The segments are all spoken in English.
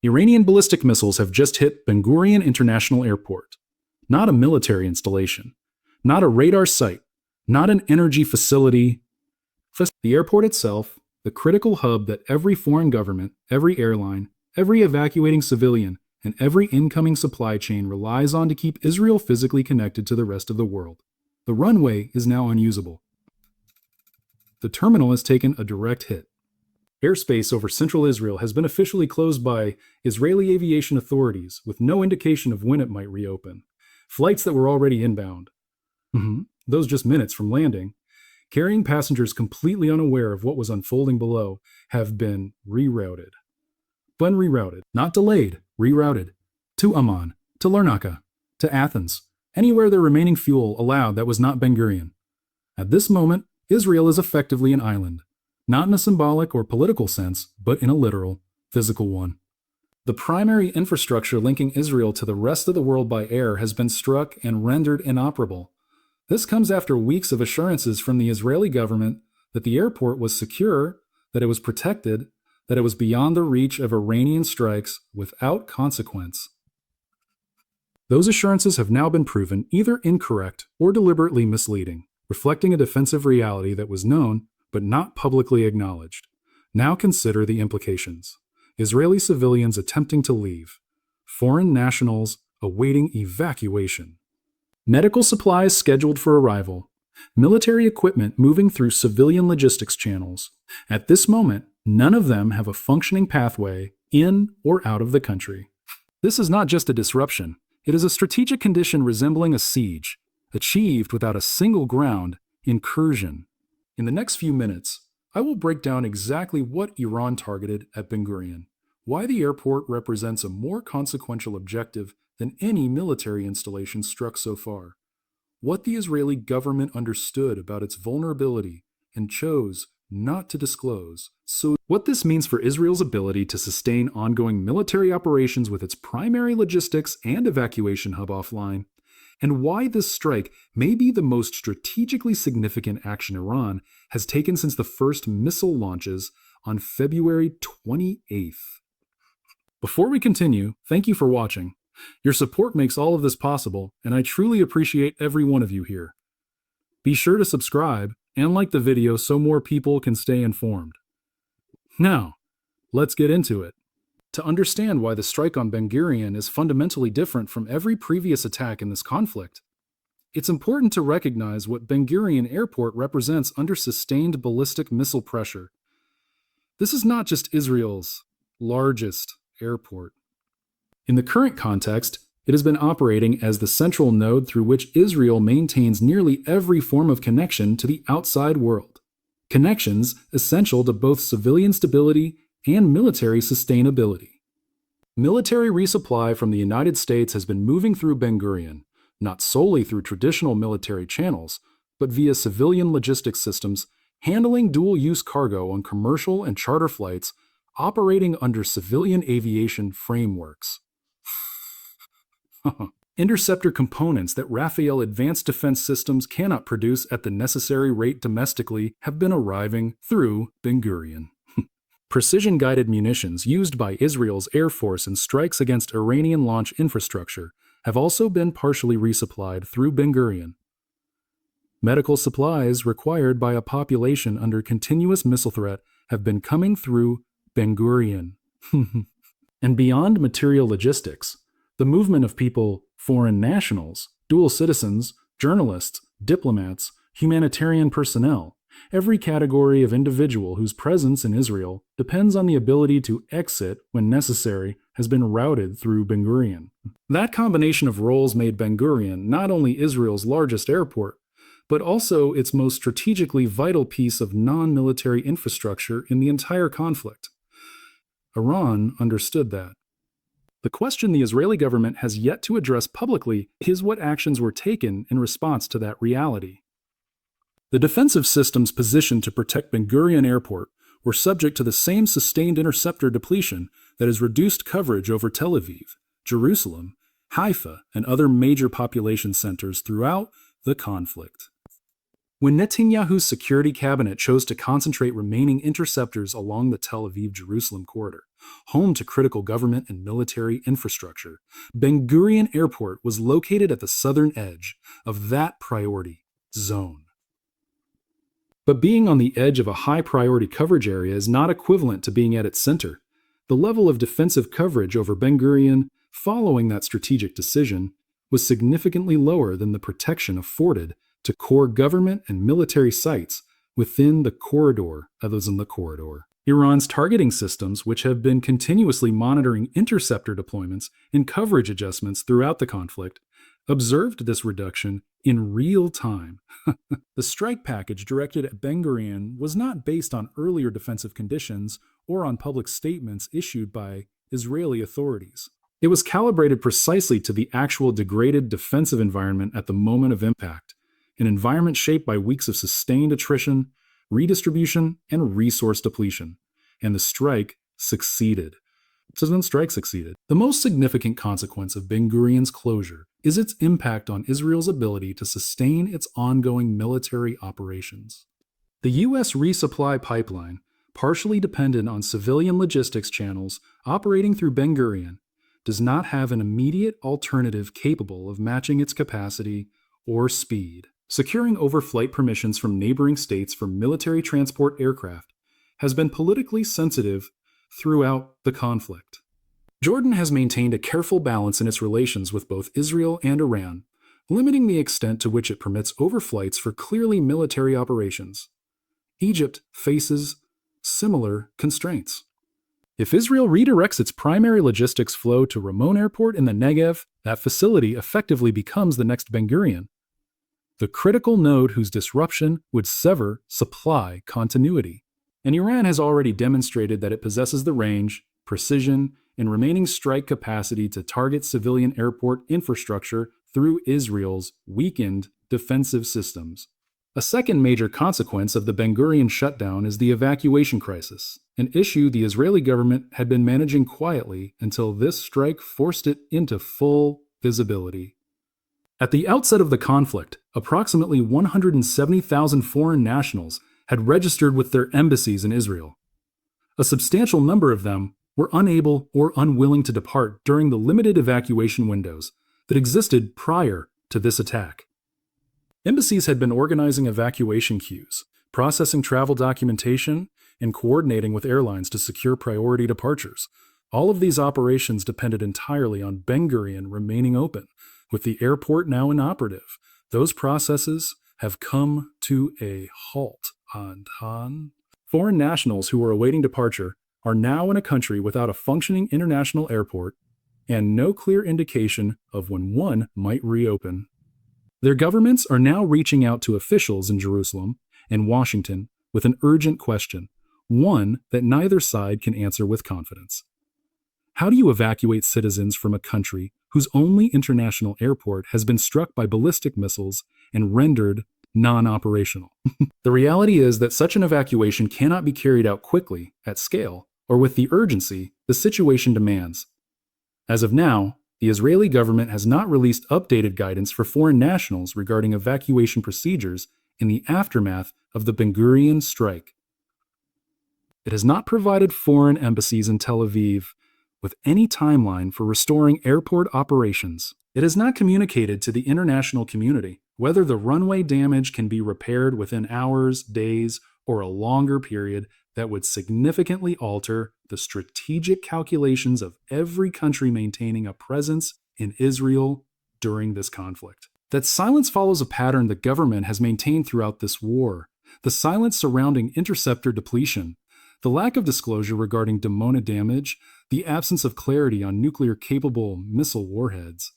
Iranian ballistic missiles have just hit Ben Gurion International Airport. Not a military installation, not a radar site, not an energy facility. The airport itself, the critical hub that every foreign government, every airline, every evacuating civilian, and every incoming supply chain relies on to keep Israel physically connected to the rest of the world. The runway is now unusable. The terminal has taken a direct hit. Airspace over central Israel has been officially closed by Israeli aviation authorities with no indication of when it might reopen. Flights that were already inbound, those just minutes from landing, carrying passengers completely unaware of what was unfolding below, have been rerouted. Not delayed, rerouted. To Amman, to Larnaca, to Athens, anywhere their remaining fuel allowed that was not Ben Gurion. At this moment, Israel is effectively an island. Not in a symbolic or political sense, but in a literal, physical one. The primary infrastructure linking Israel to the rest of the world by air has been struck and rendered inoperable. This comes after weeks of assurances from the Israeli government that the airport was secure, that it was protected, that it was beyond the reach of Iranian strikes without consequence. Those assurances have now been proven either incorrect or deliberately misleading, reflecting a defensive reality that was known but not publicly acknowledged. Now consider the implications. Israeli civilians attempting to leave. Foreign nationals awaiting evacuation. Medical supplies scheduled for arrival. Military equipment moving through civilian logistics channels. At this moment, none of them have a functioning pathway in or out of the country. This is not just a disruption. It is a strategic condition resembling a siege, achieved without a single ground incursion. In the next few minutes, I will break down exactly what Iran targeted at Ben Gurion, why the airport represents a more consequential objective than any military installation struck so far, what the Israeli government understood about its vulnerability and chose not to disclose, so what this means for Israel's ability to sustain ongoing military operations with its primary logistics and evacuation hub offline, and why this strike may be the most strategically significant action Iran has taken since the first missile launches on February 28th. Before we continue, thank you for watching. Your support makes all of this possible, and I truly appreciate every one of you here. Be sure to subscribe and like the video so more people can stay informed. Now, let's get into it. To understand why the strike on Ben Gurion is fundamentally different from every previous attack in this conflict, it's important to recognize what Ben Gurion Airport represents under sustained ballistic missile pressure. This is not just Israel's largest airport. In the current context, it has been operating as the central node through which Israel maintains nearly every form of connection to the outside world. Connections essential to both civilian stability and military sustainability. Military resupply from the United States has been moving through Ben Gurion, not solely through traditional military channels, but via civilian logistics systems handling dual-use cargo on commercial and charter flights operating under civilian aviation frameworks. Interceptor components that Rafael Advanced Defense Systems cannot produce at the necessary rate domestically have been arriving through Ben Gurion. Precision-guided munitions used by Israel's Air Force in strikes against Iranian launch infrastructure have also been partially resupplied through Ben Gurion. Medical supplies required by a population under continuous missile threat have been coming through Ben Gurion. And beyond material logistics, the movement of people, foreign nationals, dual citizens, journalists, diplomats, humanitarian personnel, every category of individual whose presence in Israel depends on the ability to exit when necessary has been routed through Ben Gurion. That combination of roles made Ben Gurion not only Israel's largest airport, but also its most strategically vital piece of non-military infrastructure in the entire conflict. Iran understood that. The question the Israeli government has yet to address publicly is what actions were taken in response to that reality. The defensive systems positioned to protect Ben Gurion Airport were subject to the same sustained interceptor depletion that has reduced coverage over Tel Aviv, Jerusalem, Haifa, and other major population centers throughout the conflict. When Netanyahu's security cabinet chose to concentrate remaining interceptors along the Tel Aviv-Jerusalem corridor, home to critical government and military infrastructure, Ben Gurion Airport was located at the southern edge of that priority zone. But being on the edge of a high-priority coverage area is not equivalent to being at its center. The level of defensive coverage over Ben Gurion following that strategic decision was significantly lower than the protection afforded to core government and military sites within the corridor, Iran's targeting systems, which have been continuously monitoring interceptor deployments and coverage adjustments throughout the conflict, observed this reduction in real time. The strike package directed at Ben Gurion was not based on earlier defensive conditions or on public statements issued by Israeli authorities. It was calibrated precisely to the actual degraded defensive environment at the moment of impact, an environment shaped by weeks of sustained attrition, redistribution, and resource depletion. And the strike succeeded. The most significant consequence of Ben Gurion's closure is its impact on Israel's ability to sustain its ongoing military operations. The U.S. resupply pipeline, partially dependent on civilian logistics channels operating through Ben Gurion, does not have an immediate alternative capable of matching its capacity or speed. Securing overflight permissions from neighboring states for military transport aircraft has been politically sensitive throughout the conflict. Jordan has maintained a careful balance in its relations with both Israel and Iran, limiting the extent to which it permits overflights for clearly military operations. Egypt faces similar constraints. If Israel redirects its primary logistics flow to Ramon Airport in the Negev, that facility effectively becomes the next Ben Gurion, the critical node whose disruption would sever supply continuity. And Iran has already demonstrated that it possesses the range, precision, and remaining strike capacity to target civilian airport infrastructure through Israel's weakened defensive systems. A second major consequence of the Ben Gurion shutdown is the evacuation crisis, an issue the Israeli government had been managing quietly until this strike forced it into full visibility. At the outset of the conflict, approximately 170,000 foreign nationals had registered with their embassies in Israel. A substantial number of them were unable or unwilling to depart during the limited evacuation windows that existed prior to this attack. Embassies had been organizing evacuation queues, processing travel documentation, and coordinating with airlines to secure priority departures. All of these operations depended entirely on Ben Gurion remaining open. With the airport now inoperative, those processes have come to a halt. Foreign nationals who were awaiting departure are now in a country without a functioning international airport and no clear indication of when one might reopen. Their governments are now reaching out to officials in Jerusalem and Washington with an urgent question, one that neither side can answer with confidence. How do you evacuate citizens from a country whose only international airport has been struck by ballistic missiles and rendered non-operational? The reality is that such an evacuation cannot be carried out quickly, at scale, or with the urgency the situation demands. As of now, the Israeli government has not released updated guidance for foreign nationals regarding evacuation procedures in the aftermath of the Ben Gurion strike. It has not provided foreign embassies in Tel Aviv with any timeline for restoring airport operations. It has not communicated to the international community whether the runway damage can be repaired within hours, days, or a longer period that would significantly alter the strategic calculations of every country maintaining a presence in Israel during this conflict. That silence follows a pattern the government has maintained throughout this war. The silence surrounding interceptor depletion, the lack of disclosure regarding Dimona damage, the absence of clarity on nuclear-capable missile warheads,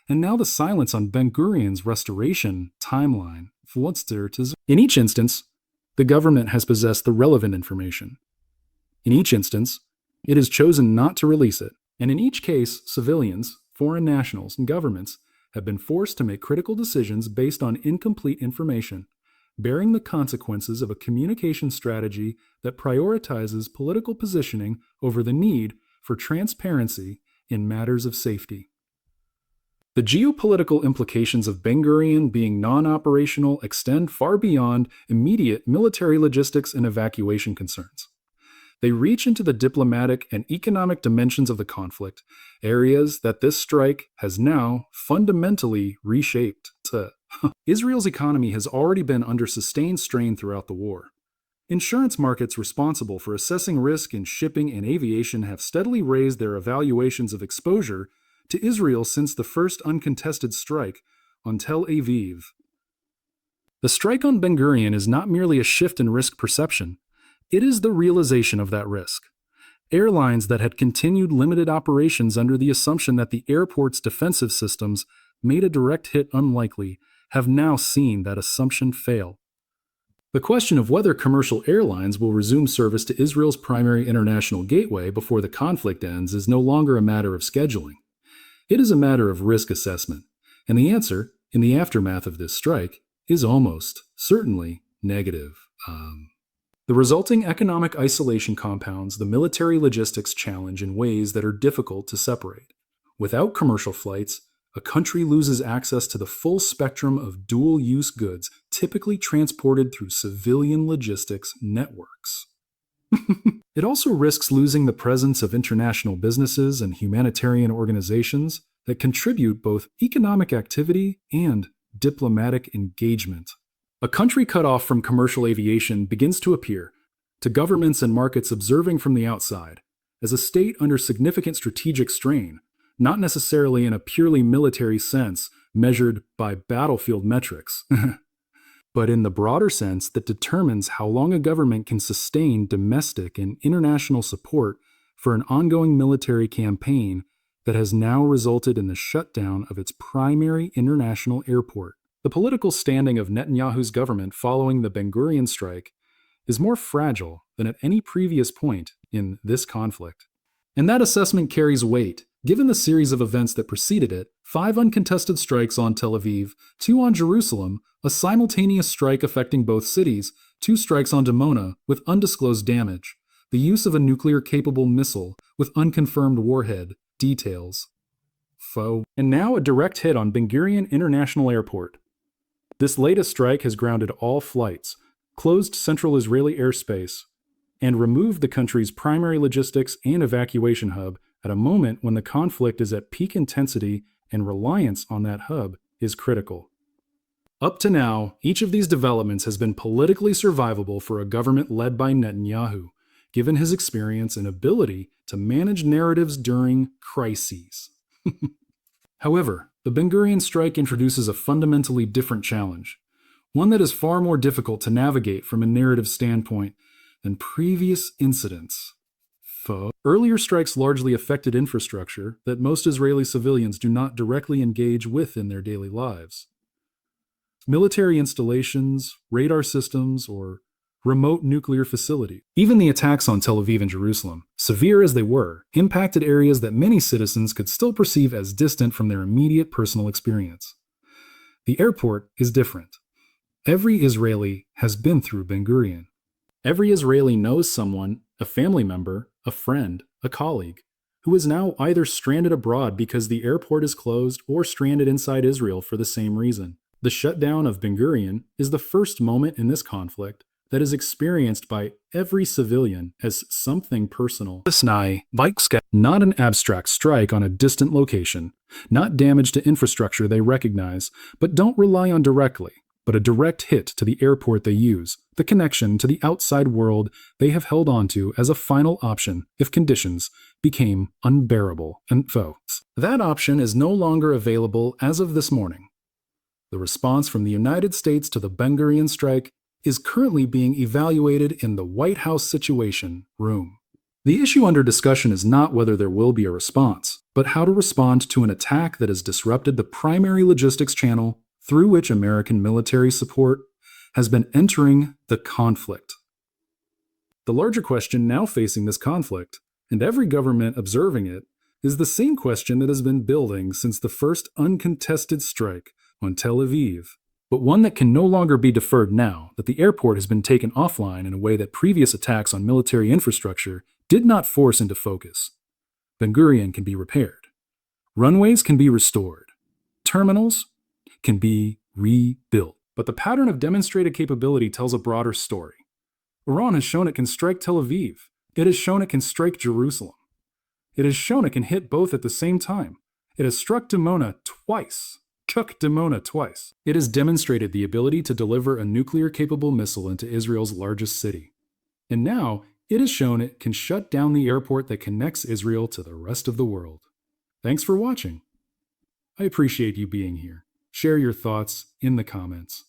and now the silence on Ben Gurion's restoration timeline. In each instance, the government has possessed the relevant information. In each instance, it has chosen not to release it. And in each case, civilians, foreign nationals, and governments have been forced to make critical decisions based on incomplete information, bearing the consequences of a communication strategy that prioritizes political positioning over the need for transparency in matters of safety. The geopolitical implications of Ben Gurion being non-operational extend far beyond immediate military logistics and evacuation concerns. They reach into the diplomatic and economic dimensions of the conflict, areas that this strike has now fundamentally reshaped. Israel's economy has already been under sustained strain throughout the war. Insurance markets responsible for assessing risk in shipping and aviation have steadily raised their evaluations of exposure to Israel since the first uncontested strike on Tel Aviv. The strike on Ben Gurion is not merely a shift in risk perception, it is the realization of that risk. Airlines that had continued limited operations under the assumption that the airport's defensive systems made a direct hit unlikely have now seen that assumption fail. The question of whether commercial airlines will resume service to Israel's primary international gateway before the conflict ends is no longer a matter of scheduling. It is a matter of risk assessment, and the answer, in the aftermath of this strike, is almost certainly negative. The resulting economic isolation compounds the military logistics challenge in ways that are difficult to separate. Without commercial flights, a country loses access to the full spectrum of dual-use goods typically transported through civilian logistics networks. It also risks losing the presence of international businesses and humanitarian organizations that contribute both economic activity and diplomatic engagement. A country cut off from commercial aviation begins to appear, to governments and markets observing from the outside, as a state under significant strategic strain, not necessarily in a purely military sense measured by battlefield metrics, but in the broader sense that determines how long a government can sustain domestic and international support for an ongoing military campaign that has now resulted in the shutdown of its primary international airport. The political standing of Netanyahu's government following the Ben Gurion strike is more fragile than at any previous point in this conflict. And that assessment carries weight, given the series of events that preceded it: 5 uncontested strikes on Tel Aviv, 2 on Jerusalem, a simultaneous strike affecting both cities, 2 strikes on Dimona with undisclosed damage, the use of a nuclear-capable missile with unconfirmed warhead details, and now a direct hit on Ben Gurion International Airport. This latest strike has grounded all flights, closed central Israeli airspace, and removed the country's primary logistics and evacuation hub at a moment when the conflict is at peak intensity and reliance on that hub is critical. Up to now, each of these developments has been politically survivable for a government led by Netanyahu, given his experience and ability to manage narratives during crises. However, the Ben Gurion strike introduces a fundamentally different challenge, one that is far more difficult to navigate from a narrative standpoint than previous incidents. Earlier strikes largely affected infrastructure that most Israeli civilians do not directly engage with in their daily lives. Military installations, radar systems, or remote nuclear facilities. Even the attacks on Tel Aviv and Jerusalem, severe as they were, impacted areas that many citizens could still perceive as distant from their immediate personal experience. The airport is different. Every Israeli has been through Ben Gurion. Every Israeli knows someone, a family member, a friend, a colleague, who is now either stranded abroad because the airport is closed or stranded inside Israel for the same reason. The shutdown of Ben Gurion is the first moment in this conflict that is experienced by every civilian as something personal. Not an abstract strike on a distant location, not damage to infrastructure they recognize, but don't rely on directly, but a direct hit to the airport they use, the connection to the outside world they have held onto as a final option if conditions became unbearable. And that option is no longer available as of this morning. The response from the United States to the Ben Gurion strike is currently being evaluated in the White House Situation Room. The issue under discussion is not whether there will be a response, but how to respond to an attack that has disrupted the primary logistics channel through which American military support has been entering the conflict. The larger question now facing this conflict, and every government observing it, is the same question that has been building since the first uncontested strike on Tel Aviv, but one that can no longer be deferred now that the airport has been taken offline in a way that previous attacks on military infrastructure did not force into focus. Ben Gurion can be repaired. Runways can be restored. terminals can be rebuilt. But the pattern of demonstrated capability tells a broader story. Iran has shown it can strike Tel Aviv. It has shown it can strike Jerusalem. It has shown it can hit both at the same time. It has struck Dimona twice. It has demonstrated the ability to deliver a nuclear-capable missile into Israel's largest city. And now, it has shown it can shut down the airport that connects Israel to the rest of the world. Thanks for watching. I appreciate you being here. Share your thoughts in the comments.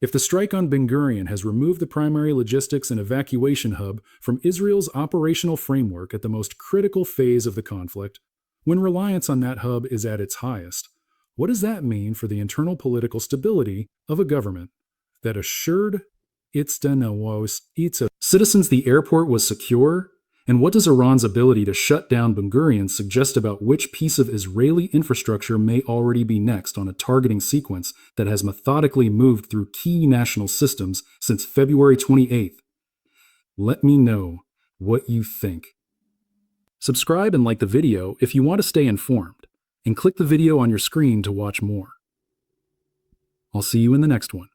If the strike on Ben Gurion has removed the primary logistics and evacuation hub from Israel's operational framework at the most critical phase of the conflict, when reliance on that hub is at its highest, what does that mean for the internal political stability of a government that assured its citizens the airport was secure? And what does Iran's ability to shut down Ben Gurion suggest about which piece of Israeli infrastructure may already be next on a targeting sequence that has methodically moved through key national systems since February 28th? Let me know what you think. Subscribe and like the video if you want to stay informed, and click the video on your screen to watch more. I'll see you in the next one.